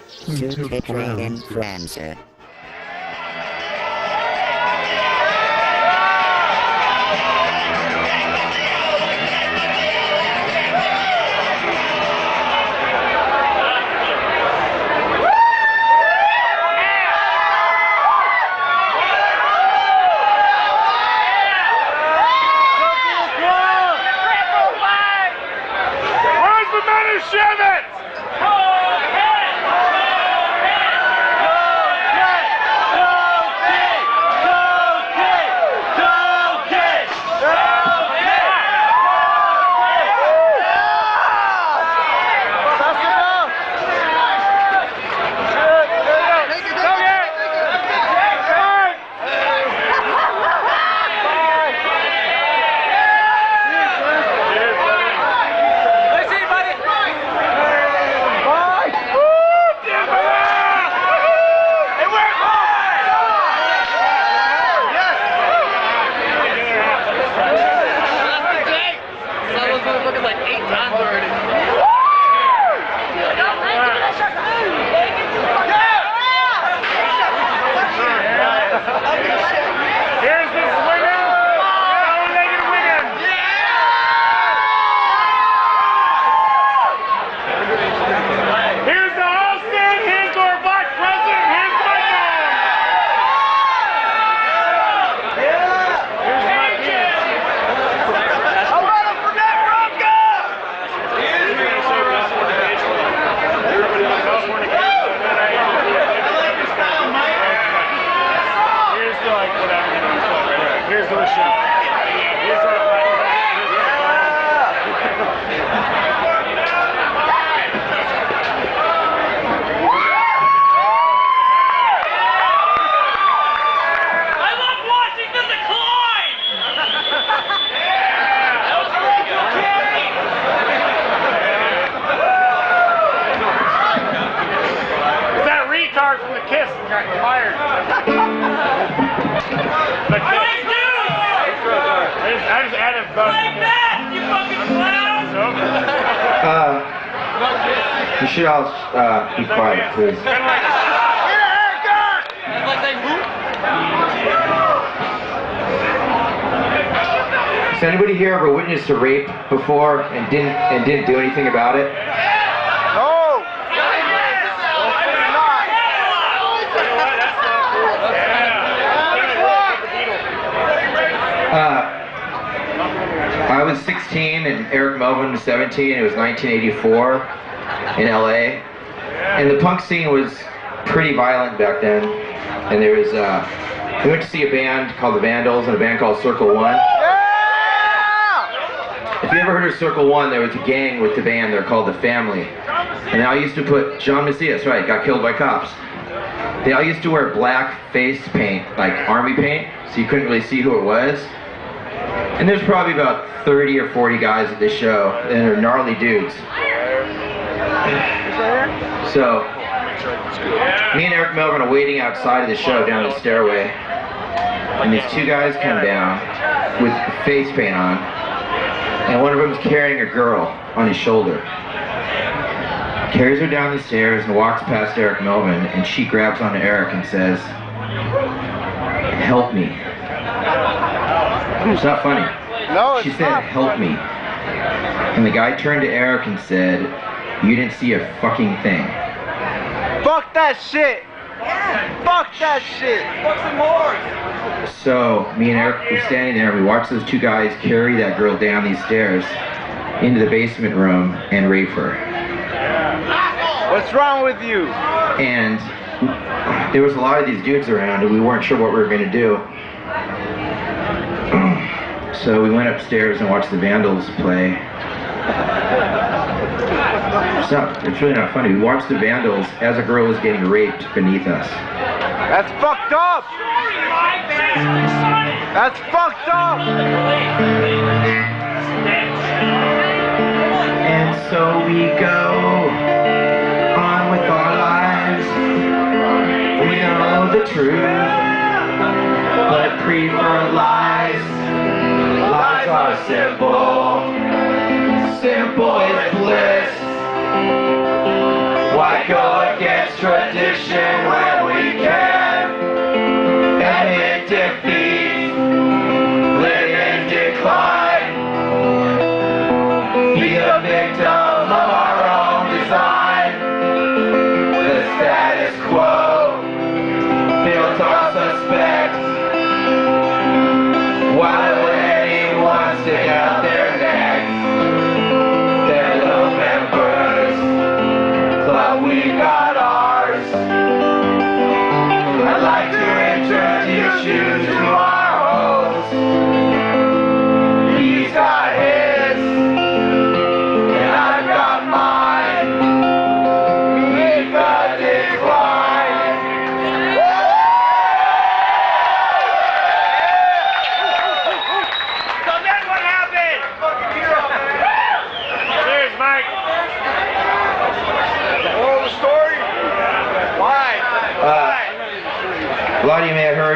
Sous-titrée en français. You should all be quiet, please. Has anybody here ever witnessed a rape before and didn't do anything about it? No. I was 16 and Eric Melvin was 17. It was 1984 in LA, and the punk scene was pretty violent back then. And there was we went to see a band called the Vandals and a band called Circle One. If you ever heard of Circle One, there was a gang with the band. They're called the Family, and they all used to put John Macias, right, got killed by cops. They all used to wear black face paint, like army paint, so you couldn't really see who it was. And there's probably about 30 or 40 guys at this show, and they're gnarly dudes. So, me and Eric Melvin are waiting outside of the show down the stairway, and these two guys come down with face paint on, and one of them is carrying a girl on his shoulder. Carries her down the stairs and walks past Eric Melvin, and she grabs onto Eric and says, "Help me." It's not funny. No, she said, "Help me." And the guy turned to Eric and said, "You didn't see a fucking thing." Fuck that shit. Fuck that shit. Fuck some more. So me and Eric were standing there and we watched those two guys carry that girl down these stairs into the basement room and rape her. What's wrong with you? And there was a lot of these dudes around and we weren't sure what we were going to do. So we went upstairs and watched the Vandals play. It's really not funny. We watched the Vandals as a girl was getting raped beneath us. That's fucked up! That's fucked up! And so we go on with our lives. We know the truth, but prefer lies. Lies are simple. Simple is bliss.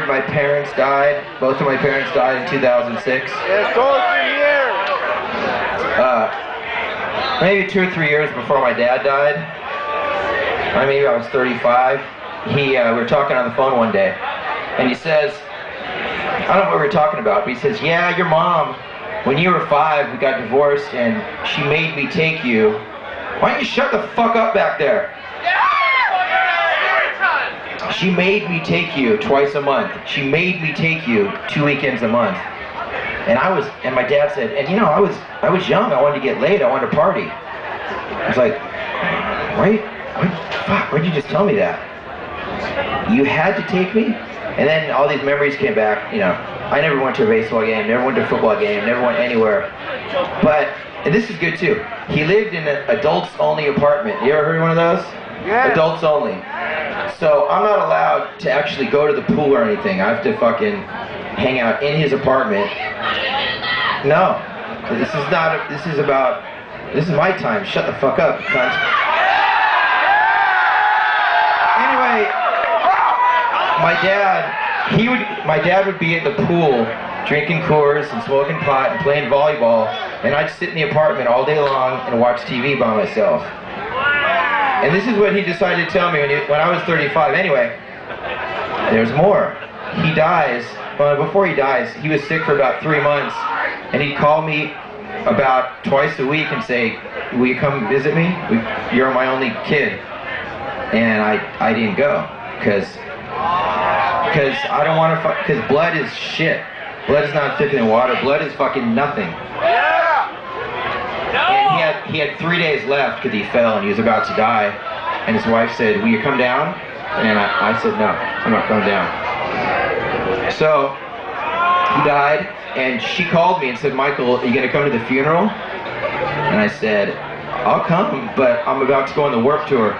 my parents died. Both of my parents died in 2006. Maybe 2 or 3 years before my dad died. Maybe I was 35. We were talking on the phone one day, and he says, I don't know what we were talking about, but he says, yeah, your mom, when you were 5, we got divorced, and she made me take you. Why don't you shut the fuck up back there? She made me take you twice a month. She made me take you 2 weekends a month. And my dad said, and you know, I was young, I wanted to get laid, I wanted to party. I was like, why'd you just tell me that? You had to take me? And then all these memories came back, you know. I never went to a baseball game, never went to a football game, never went anywhere. But, and this is good too, he lived in an adults-only apartment. You ever heard of one of those? Yeah. Adults only. So I'm not allowed to actually go to the pool or anything. I have to fucking hang out in his apartment. No. This is my time. Shut the fuck up, cunt. Anyway, my dad would be at the pool drinking Coors and smoking pot and playing volleyball, and I'd sit in the apartment all day long and watch TV by myself. And this is what he decided to tell me when I was 35. Anyway, there's more. He dies. Well, before he dies, he was sick for about 3 months, and he'd call me about twice a week and say, will you come visit me? You're my only kid. And I didn't go, because I don't want to because blood is shit. Blood is not thicker than water. Blood is fucking nothing. And he had 3 days left because he fell and he was about to die. And his wife said, will you come down? And I said, no, I'm not coming down. So he died, and she called me and said, Michael, are you going to come to the funeral? And I said, I'll come, but I'm about to go on the Warped Tour.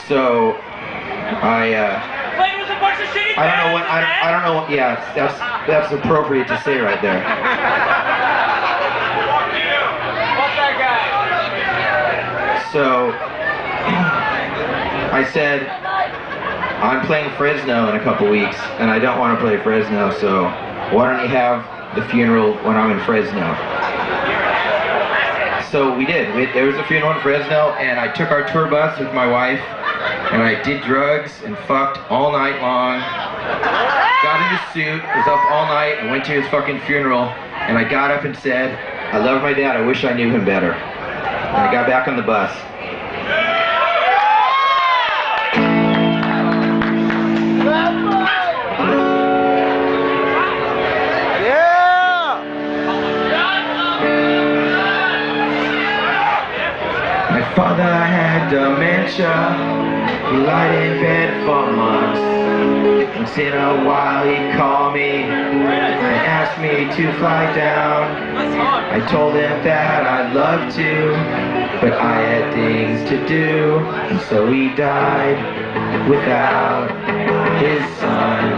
So I don't know what, yeah, that's appropriate to say right there. So I said, I'm playing Fresno in a couple weeks, and I don't want to play Fresno, so why don't you have the funeral when I'm in Fresno? So we did. There was a funeral in Fresno, and I took our tour bus with my wife, and I did drugs and fucked all night long. Got in a suit, was up all night, and went to his fucking funeral, and I got up and said, I love my dad, I wish I knew him better. And I got back on the bus. My father had dementia. He lied in bed for months. Once in a while he'd call me and ask me to fly down. I told him that I'd love to, but I had things to do, and so he died without his son.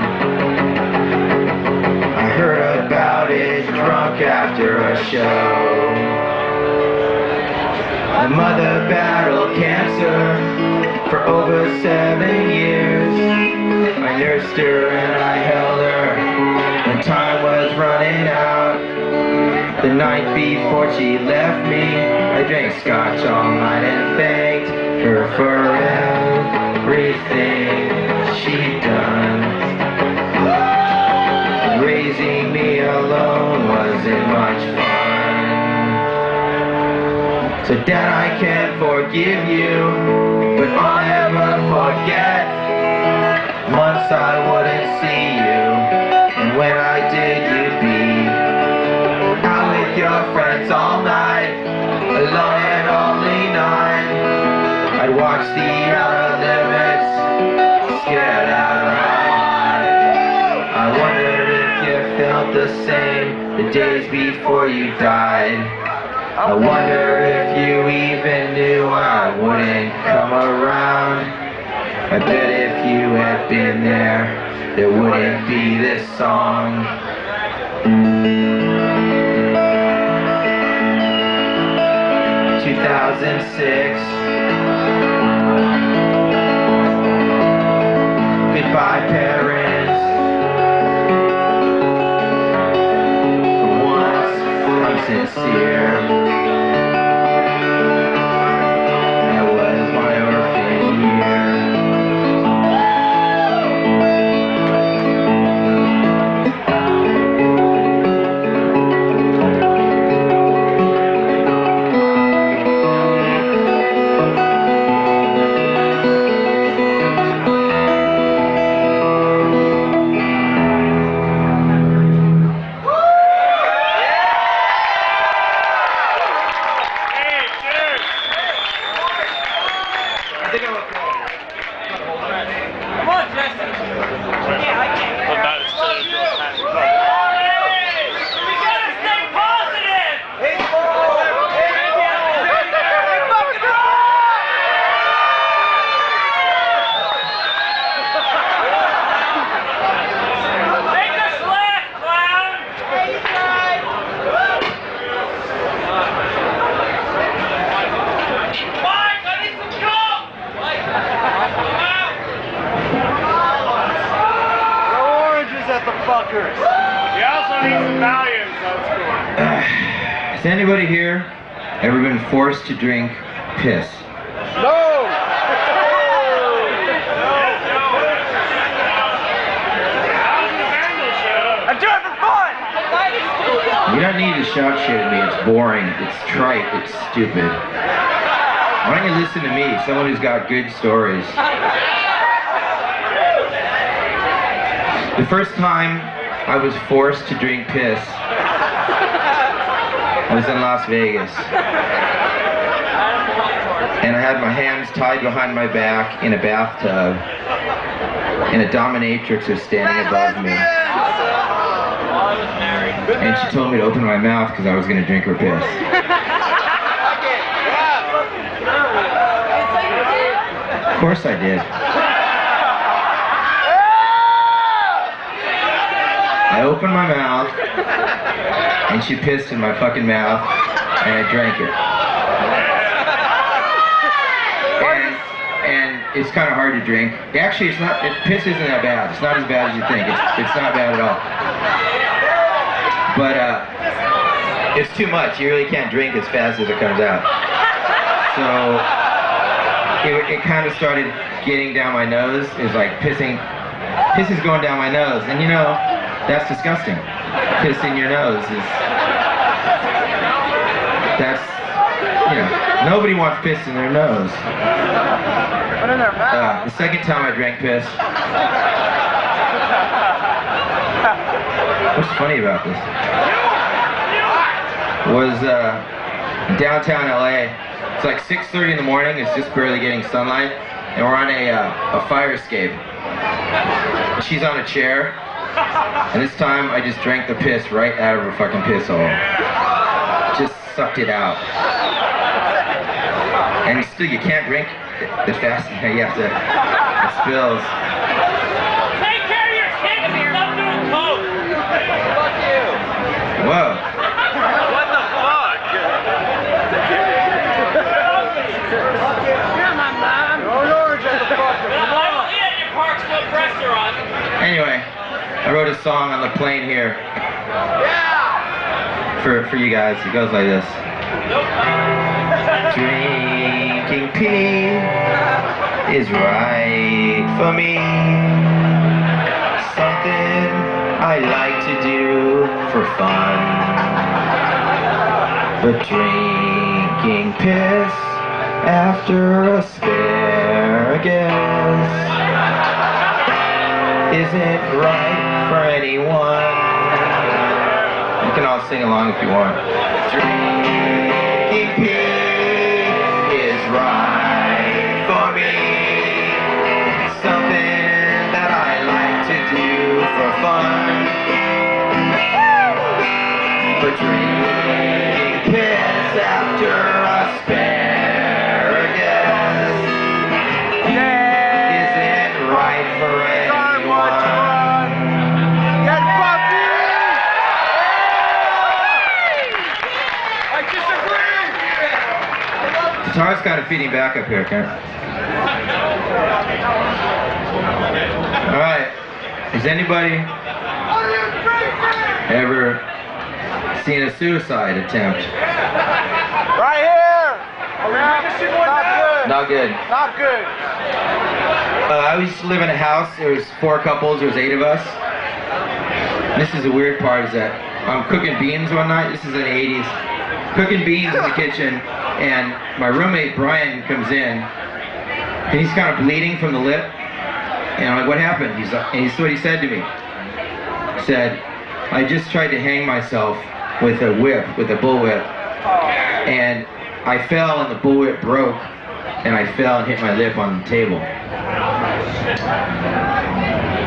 I heard about it drunk after a show. My mother battled cancer for over 7 years. I nursed her and I held her when time was running out. The night before she left me, I drank scotch all night and thanked her for everything she'd done. Raising me alone wasn't much fun. So Dad, I can't forgive you, but I'll never forget months I wouldn't see you, and when I did you'd be out with your friends all night, alone and only 9. I'd watch the outer limits, scared out of my mind. I wondered if you felt the same the days before you died. I wonder if you even knew I wouldn't come around. I bet if you had been there wouldn't be this song. "2006. Goodbye, parents. seer. That was my orphan year. You also need some Valium, so it's cool. Has anybody here ever been forced to drink piss? No! I do it for fun! You don't need to shout shit at me. It's boring. It's trite. It's stupid. Why don't you listen to me, someone who's got good stories? The first time I was forced to drink piss, I was in Las Vegas. And I had my hands tied behind my back in a bathtub, and a dominatrix was standing above me. And she told me to open my mouth because I was going to drink her piss. Of course I did. I opened my mouth, and she pissed in my fucking mouth, and I drank it. And it's kind of hard to drink. Actually, it's not. Piss isn't that bad. It's not as bad as you think. It's not bad at all. But it's too much. You really can't drink as fast as it comes out. So it kind of started getting down my nose. It's like piss is going down my nose, and you know. That's disgusting. Piss in your nose is... That's... You know, nobody wants piss in their nose. Put in their mouth. The second time I drank piss... What's funny about this? Was downtown LA. It's like 6:30 in the morning. It's just barely getting sunlight. And we're on a fire escape. She's on a chair. And this time I just drank the piss right out of her fucking piss hole. Just sucked it out. And still you can't drink as fast. You have to, it spills. Take care of your kids and stop doing coke. Fuck you. Whoa. What the fuck? You're my mom. Oh, orange at the fuck. I will eat at your Park Slope restaurant. Anyway. I wrote a song on the plane here. Yeah! For you guys. It goes like this. Drinking pee is right for me. Something I like to do for fun. But drinking piss after asparagus isn't right for anyone. You can all sing along if you want. Drinking pee is right for me. Something that I like to do for fun. But drinking piss after asparagus isn't right for anyone. Get Buffy! I disagree! Guitar's kind of feeding back up here, Karen. Alright. Has anybody ever seen a suicide attempt. Right here! Not good. Not good. Not good. I used to live in a house. There was 4 couples. There was 8 of us. This is the weird part, is that I'm cooking beans one night. This is in the 80s. Cooking beans in the kitchen, and my roommate Brian comes in, and he's kind of bleeding from the lip. And I'm like, what happened? And this is what he said to me. He said, I just tried to hang myself with a whip, with a bullwhip, and I fell and the bullwhip broke, and I fell and hit my lip on the table.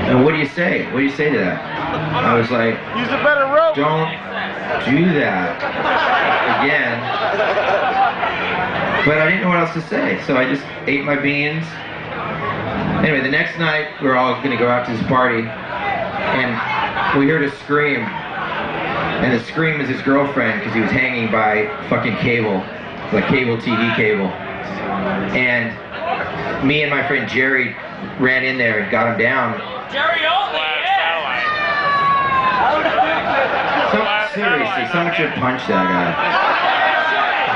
And what do you say? What do you say to that? I was like, use a better rope. Don't do that again. But I didn't know what else to say, so I just ate my beans. Anyway, the next night we were all going to go out to this party, and we heard a scream. And the scream was his girlfriend, because he was hanging by fucking cable, like cable TV cable. And me and my friend Jerry ran in there and got him down. Jerry only, Seriously, someone should punch that guy.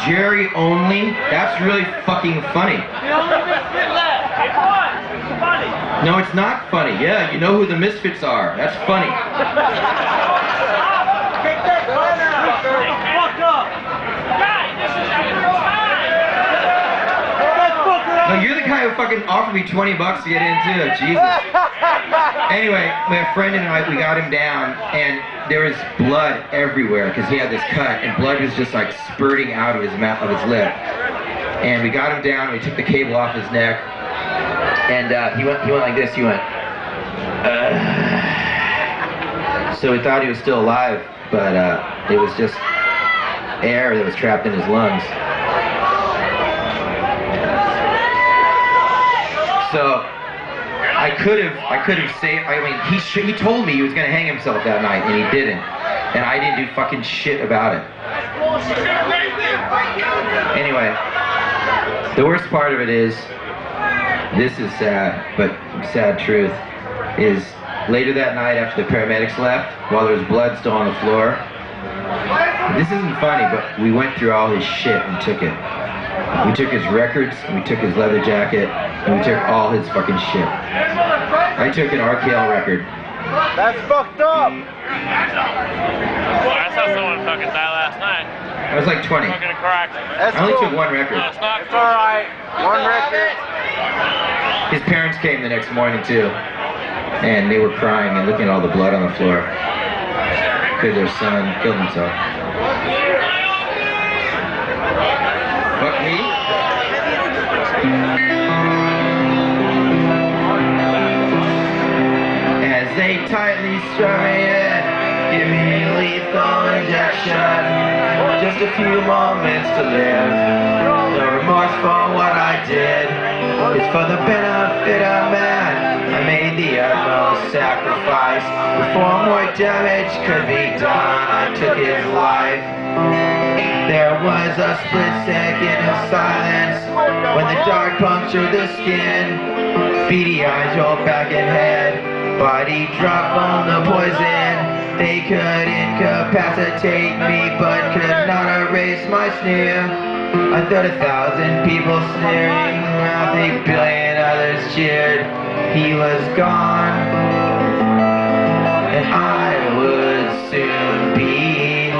Jerry only? That's really fucking funny. The only misfit left. It was. It's funny. No, it's not funny. Yeah, you know who the misfits are. That's funny. Take that gun out. Fuck up. Guy, this is your time. No, you're the guy who fucking offered me 20 bucks to get in too. Jesus. Anyway, my friend and I, we got him down, and there was blood everywhere because he had this cut, and blood was just like spurting out of his mouth, of his lip. And we got him down. We took the cable off his neck, and he went like this. He went. So we thought he was still alive, but it was just air that was trapped in his lungs. So I could have saved. I mean, he told me he was gonna hang himself that night, and he didn't. And I didn't do fucking shit about it. Anyway, the worst part of it is, this is sad, but sad truth, is later that night after the paramedics left, while there was blood still on the floor, this isn't funny, but we went through all his shit and took it. We took his records, and we took his leather jacket, and we took all his fucking shit. I took an RKL record. That's fucked up. Well, I saw someone fucking die last night. I was like 20. Fucking crack. That's I only cool. took 1 record. No, it's not. It's alright. 1 record. His parents came the next morning too, and they were crying and looking at all the blood on the floor because their son killed himself. Fuck me. As they tightly strung me in, give me lethal injection. Just a few moments to live. No remorse for what I did. It's for the benefit of man. I made the utmost sacrifice. Before more damage could be done, I took his life. There was a split second of silence when the dark punctured the skin. Beady eyes rolled back in head, body dropped from the poison. They could incapacitate me, but could not erase my sneer. I thought 1,000 people sneering, I think 1 billion others cheered. He was gone, and I would soon be.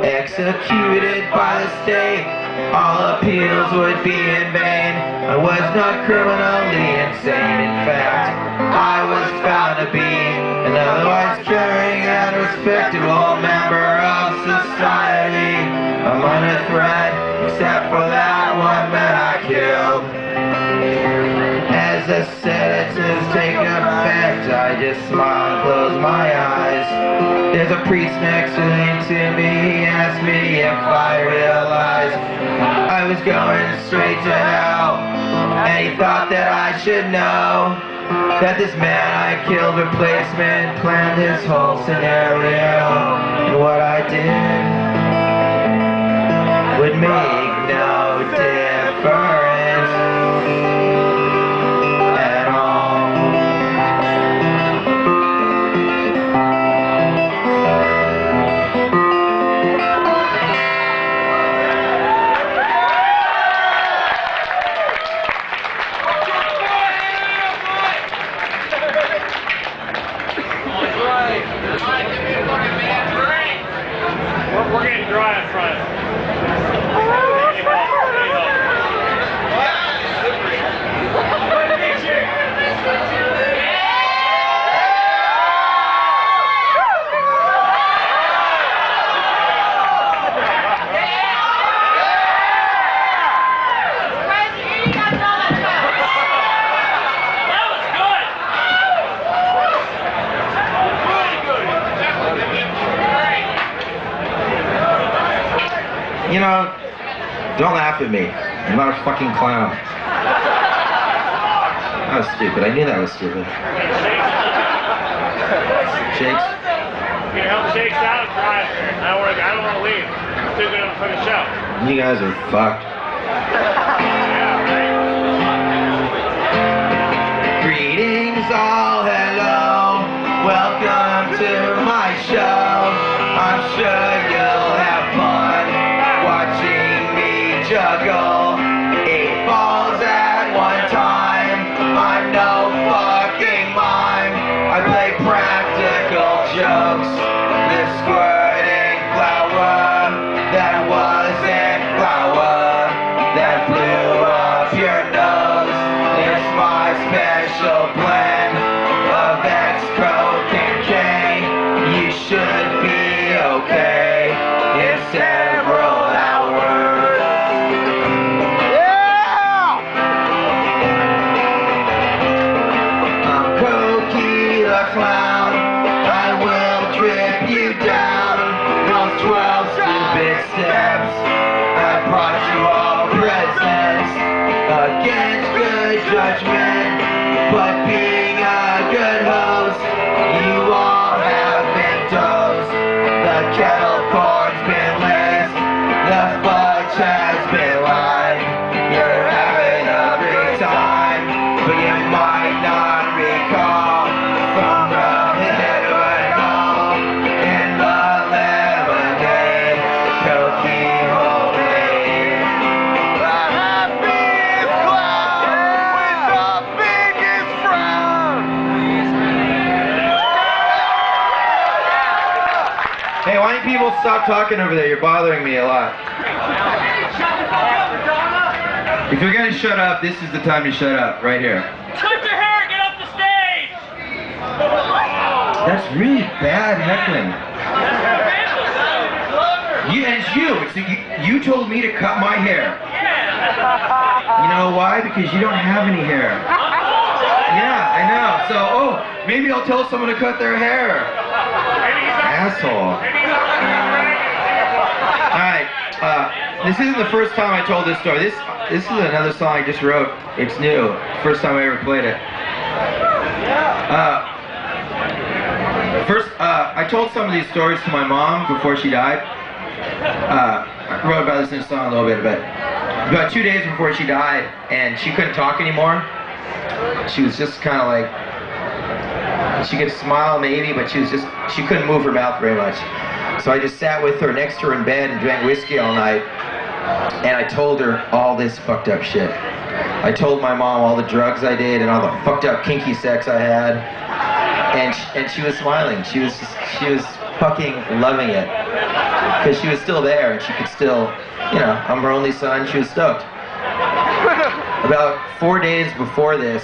Executed by the state, all appeals would be in vain. I was not criminally insane, in fact, I was found to be an otherwise caring and respectable member of society. I'm under threat, except for that one man I killed. As the sedatives take effect, I just smile and close my eyes. There's a priest next to me, he asked me if I realized I was going straight to hell, and he thought that I should know that this man I killed replacement planned this whole scenario, and what I did would make no difference at all. We're getting dry in front. You know, don't laugh at me. I'm not a fucking clown. That was stupid. I knew that was stupid. Shakes? You help Shakes out and drive. I don't want to leave. I'm still going to put a show. You guys are fucked. Greetings all, hello. Welcome to my show. I'm sure you'll have fun watching me juggle 8 balls at one time. I'm no fucking mime. I play practical jokes. The squirting flower that wasn't flour that blew up your nose. It's my special blend of X, Coke, and K. You should be okay in several hours. Yeah! I'm Cokie the clown. I will trip you down those 12 stupid steps. I brought you all presents against good judgment, but being a good host, you all have been dosed. The kettle corn's been laced, the fudge has been lined. You're having a great time, but you might not recall from the hypocritical in the lemonade, Cokie homemade. The happiest clown with the biggest frown. Hey, why don't people stop talking over there? You're bothering me a lot. If you're gonna shut up, this is the time to shut up, right here. Cut your hair and get off the stage! That's really bad heckling. You told me to cut my hair. You know why? Because you don't have any hair. Yeah, I know. So, maybe I'll tell someone to cut their hair. Asshole. Alright, this isn't the first time I told this story. This is another song I just wrote. It's new. First time I ever played it. I told some of these stories to my mom before she died. I wrote about this in a song a little bit, but about 2 days before she died, and she couldn't talk anymore. She was just kind of like, she could smile maybe, but she couldn't move her mouth very much. So I just sat with her next to her in bed and drank whiskey all night, and I told her all this fucked up shit. I told my mom all the drugs I did and all the fucked up kinky sex I had, and she was smiling. She was fucking loving it, because she was still there and she could still, you know, I'm her only son. She was stoked. About 4 days before this,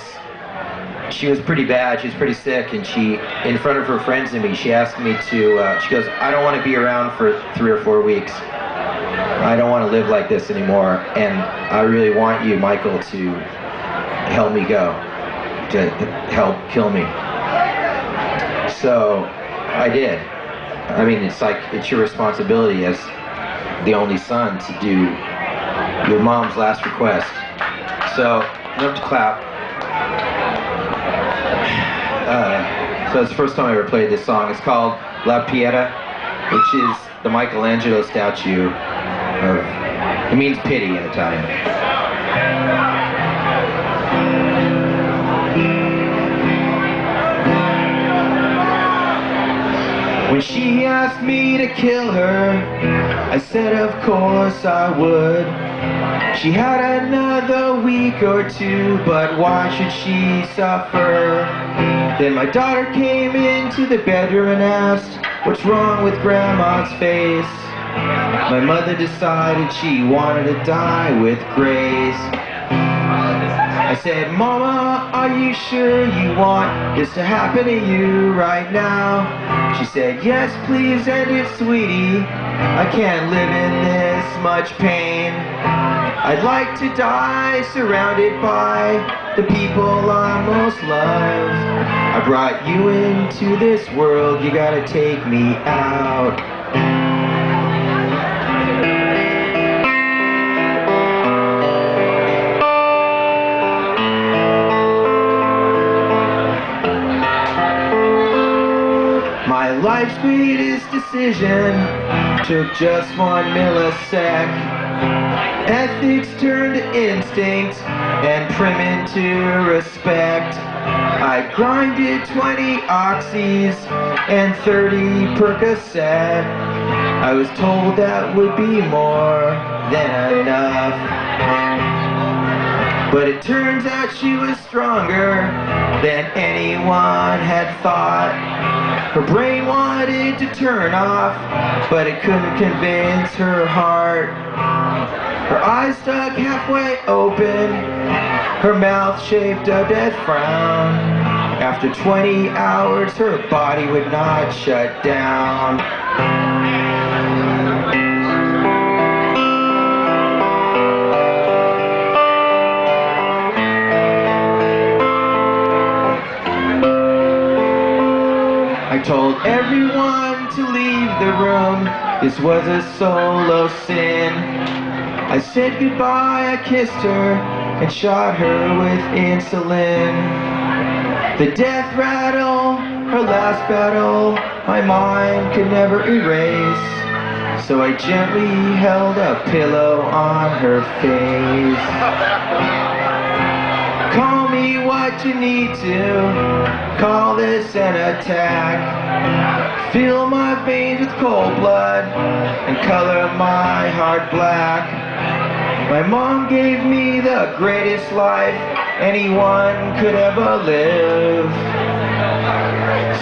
she was pretty bad. She was pretty sick, and she, in front of her friends and me, she asked me to, she goes, I don't want to be around for 3 or 4 weeks. I don't want to live like this anymore, and I really want you, Michael, to help me go, to help kill me. So I did. I mean, it's like, it's your responsibility as the only son to do your mom's last request. So you have to clap. So it's the first time I ever played this song. It's called La Pieta, which is the Michelangelo statue of, it means pity in Italian. When she asked me to kill her, I said of course I would. She had another week or two, but why should she suffer? Then my daughter came into the bedroom and asked, "What's wrong with Grandma's face?" My mother decided she wanted to die with grace. I said, "Mama, are you sure you want this to happen to you right now?" She said, "Yes, please end it, sweetie. I can't live in this much pain. I'd like to die surrounded by the people I most love. I brought you into this world, you gotta take me out." My life's greatest decision took just 1 millisec. Ethics turned to instinct and prim into respect. I grinded 20 oxys and 30 Percocet. I was told that would be more than enough. But it turns out she was stronger than anyone had thought. Her brain wanted to turn off, but it couldn't convince her heart. Her eyes stuck halfway open, her mouth shaped a death frown. After 20 hours, her body would not shut down. I told everyone to leave the room, this was a solo sin. I said goodbye, I kissed her, and shot her with insulin. The death rattle, her last battle, my mind could never erase. So I gently held a pillow on her face. Call me what you need to, call this an attack. Fill my veins with cold blood and color my heart black. My mom gave me the greatest life anyone could ever live.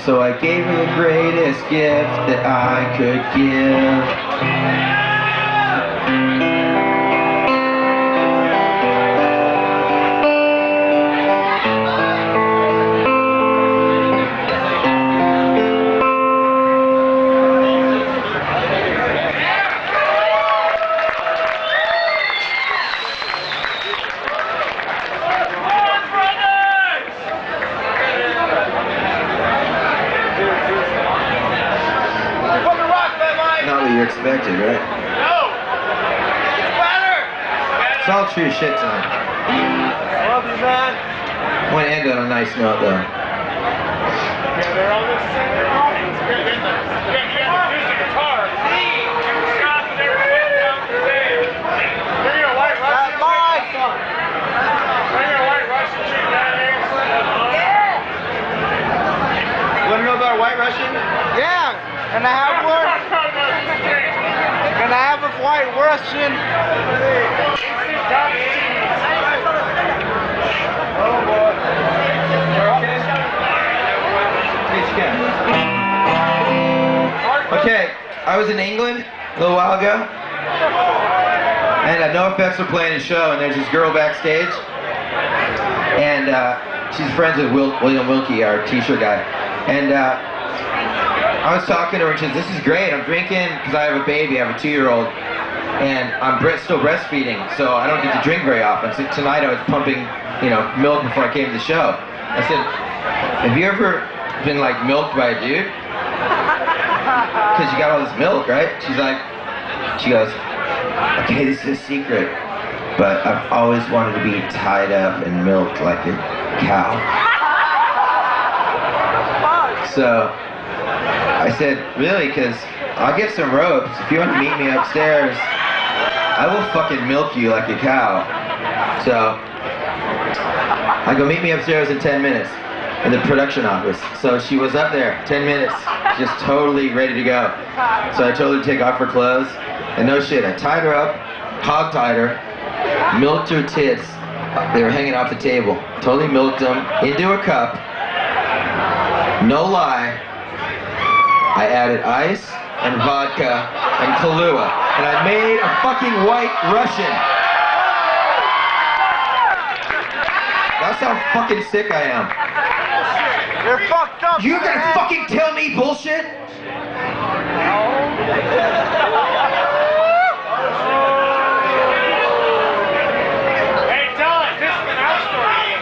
So I gave her the greatest gift that I could give. Expected, right? No! It's better! It's all true shit tonight. I love you, man. I want to end on a nice note, though. Yeah, they're all the same. You got the music guitar. Stop and everyone down the stage. Bring your white Russian. That's my song. Bring your white Russian chick down here. You want to know about a white Russian? Yeah. Can I have one? Can I have a white Russian? Oh boy. Okay, I was in England a little while ago, and No Effects were playing a show, and there's this girl backstage, and she's friends with William Wilkie, our t-shirt guy, and I was talking to her and she says, "This is great, I'm drinking because I have a baby, I have a 2-year-old, and I'm still breastfeeding, so I don't get to drink very often. So tonight I was pumping, milk before I came to the show." I said, "Have you ever been like milked by a dude? Because you got all this milk, right?" She goes, "Okay, this is a secret, but I've always wanted to be tied up and milked like a cow." So I said, "Really? Because I'll get some ropes. If you want to meet me upstairs, I will fucking milk you like a cow." So I go, "Meet me upstairs in 10 minutes in the production office." So she was up there, 10 minutes, just totally ready to go. So I told her to take off her clothes, and no shit, I tied her up, hog-tied her, milked her tits. They were hanging off the table. Totally milked them into a cup, No lie, I added ice and vodka and Kahlua, and I made a fucking white Russian. That's how fucking sick I am. You're fucked up. You're gonna fucking tell me bullshit? Hey, tell us, this is an out story.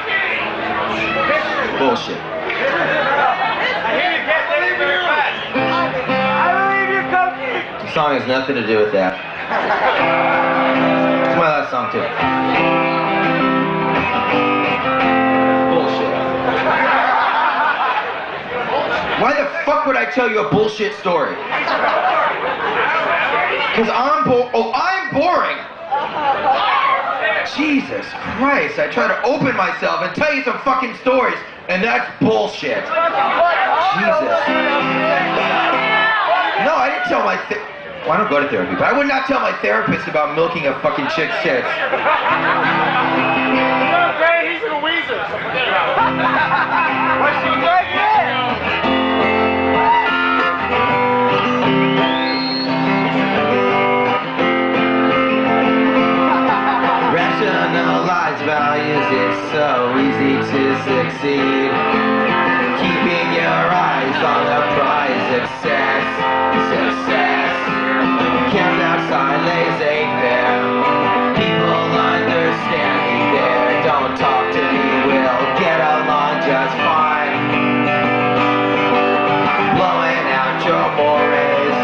Bullshit. I hear you can't take it very fast. I believe you, Cokie. The song has nothing to do with that. It's my last song too. Bullshit. Why the fuck would I tell you a bullshit story? Because I'm boring. Jesus Christ, I try to open myself and tell you some fucking stories, and that's bullshit. Jesus. No, I didn't tell my well, I don't go to therapy, but I would not tell my therapist about milking a fucking chick's tits. No, Gray, he's a weezer. What's she pregnant? Rationalize values, it's so easy to succeed. Keeping your eyes on the prize, success. Camped outside, laissez-faire. People understand me there. Don't talk to me, we'll get along just fine. Blowing out your mores.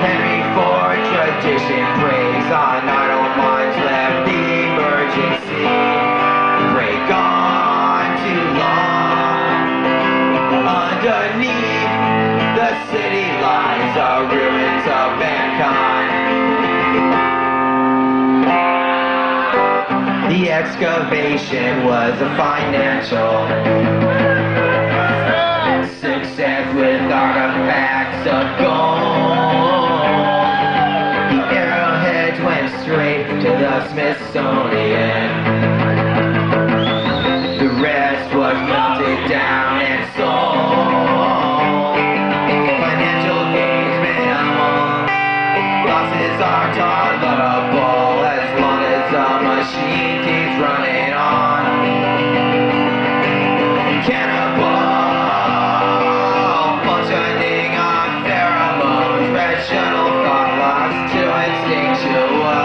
Henry Ford tradition praise on idle minds left the emergency. Break on too long. Underneath the city lies are ruins of mankind. The excavation was a financial success with artifacts of gold. The arrowheads went straight to the Smithsonian. The rest was melted down and sold. Financial gains minimal. Losses are tolerable as long as the machine keeps running on. Cannibal, functioning on pheromones. Rational thought lost to instinctual.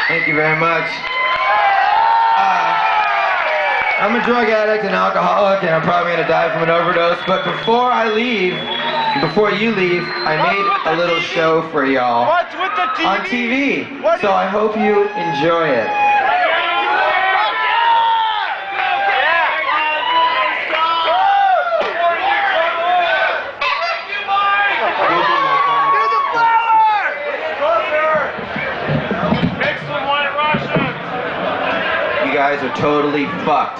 Thank you very much. I'm a drug addict and alcoholic, and I'm probably going to die from an overdose. But before I leave, before you leave, I made a little show for y'all What's with the TV? on TV. What So I hope you enjoy it. You guys are totally fucked.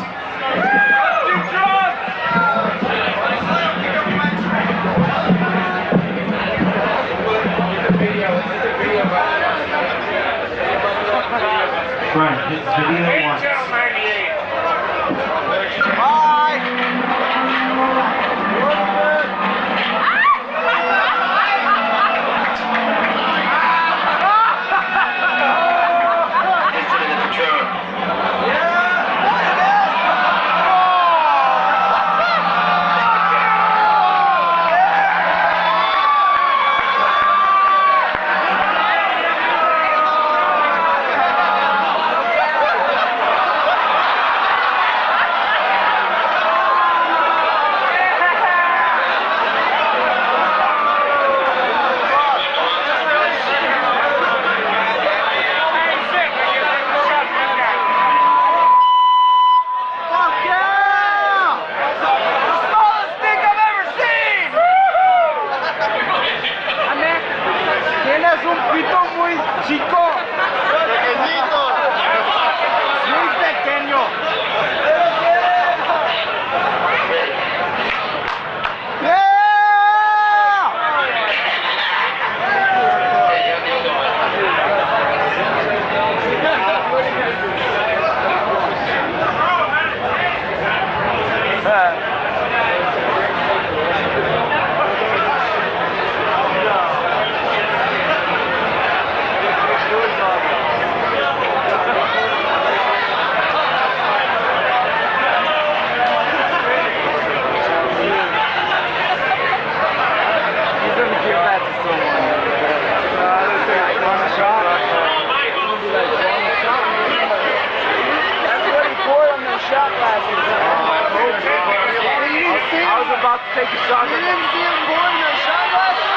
Right, hit video once. Bye. take a shot. You didn't see him pouring the shot glasses?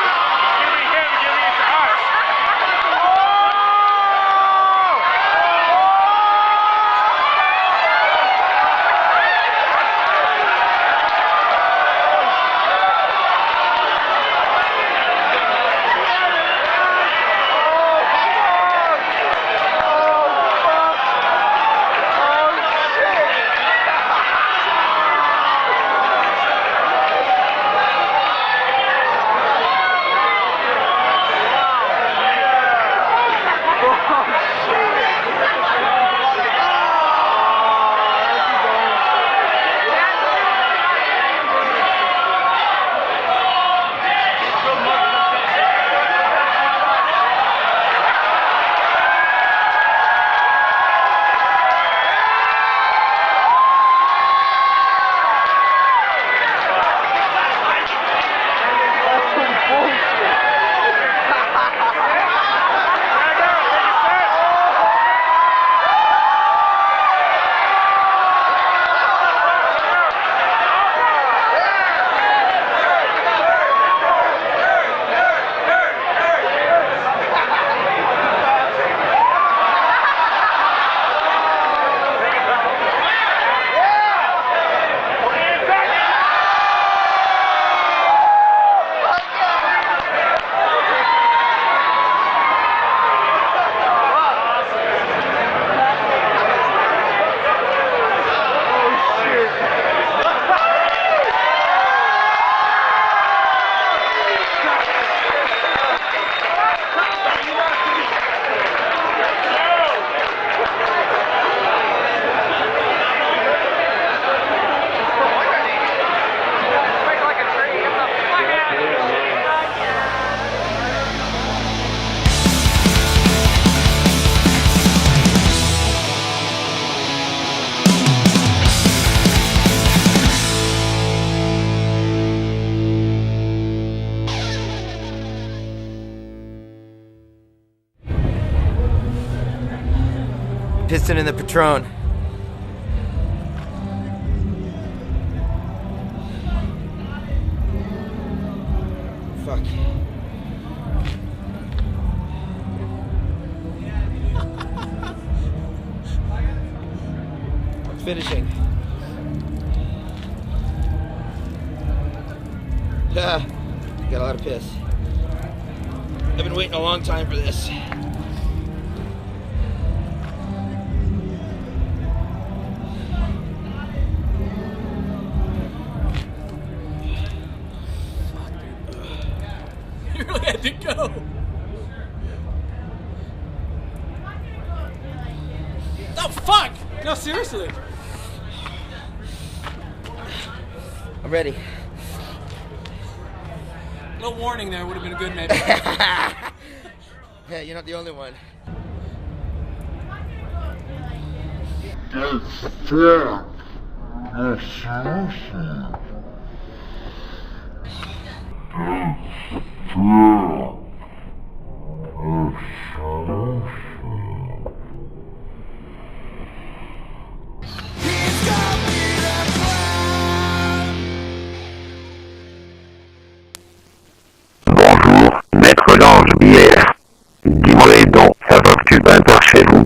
Give me him, give me it to us. Piston in the Patron. Fuck. I'm finishing. Yeah, got a lot of piss. I've been waiting a long time for this. You really had to go. Oh, fuck! No, seriously. I'm ready. A little warning there would have been good, maybe. Yeah, you're not the only one. Bonjour, maître l'ange bière. Dis-moi donc, ça va que tu peins par chez vous?